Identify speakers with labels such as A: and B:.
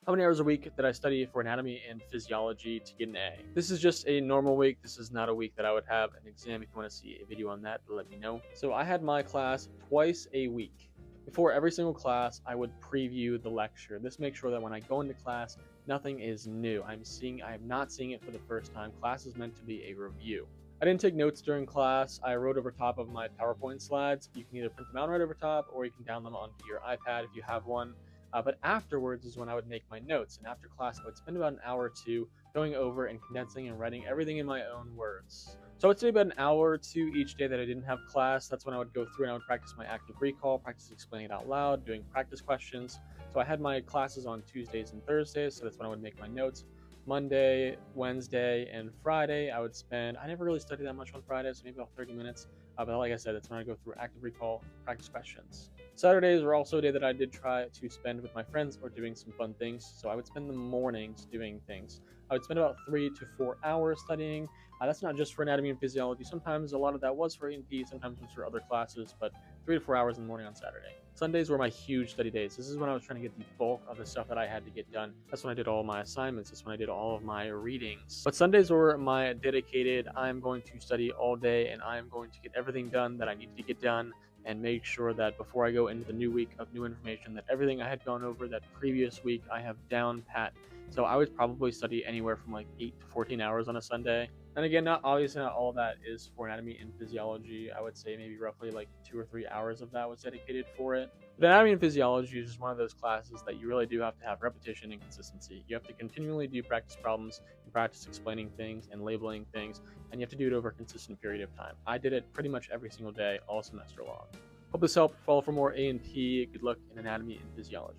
A: How many hours a week did I study for anatomy and physiology to get an A? This is just a normal week. This is not a week that I would have an exam. If you want to see a video on that, let me know. So I had my class twice a week. Before every single class, I would preview the lecture. This makes sure that when I go into class, nothing is new. I am not seeing it for the first time. Class is meant to be a review. I didn't take notes during class. I wrote over top of my PowerPoint slides. You can either print them out right over top, or you can download them onto your iPad if you have one. But afterwards is when I would make my notes. And after class, I would spend about an hour or two going over and condensing and writing everything in my own words. So I would say about an hour or two each day that I didn't have class. That's when I would go through and I would practice my active recall, practice explaining it out loud, doing practice questions. So I had my classes on Tuesdays and Thursdays, so that's when I would make my notes. Monday, Wednesday, and Friday, I never really studied that much on Friday, so maybe about 30 minutes. But like I said, that's when I go through active recall, practice questions. Saturdays were also a day that I did try to spend with my friends or doing some fun things. So I would spend the mornings doing things. I would spend about 3 to 4 hours studying. That's not just for anatomy and physiology. Sometimes a lot of that was for A&P, sometimes it was for other classes, but 3 to 4 hours in the morning on Saturday. Sundays were my huge study days. This is when I was trying to get the bulk of the stuff that I had to get done. That's when I did all my assignments. That's when I did all of my readings. But Sundays were my dedicated, I'm going to study all day and I'm going to get everything done that I need to get done and make sure that before I go into the new week of new information, that everything I had gone over that previous week I have down pat. So I would probably study anywhere from like 8 to 14 hours on a Sunday. And again, not obviously not all of that is for anatomy and physiology. I would say maybe roughly like 2 or 3 hours of that was dedicated for it. But anatomy and physiology is just one of those classes that you really do have to have repetition and consistency. You have to continually do practice problems and practice explaining things and labeling things, and you have to do it over a consistent period of time. I did it pretty much every single day, all semester long. Hope this helped. Follow for more A&P. Good luck in anatomy and physiology.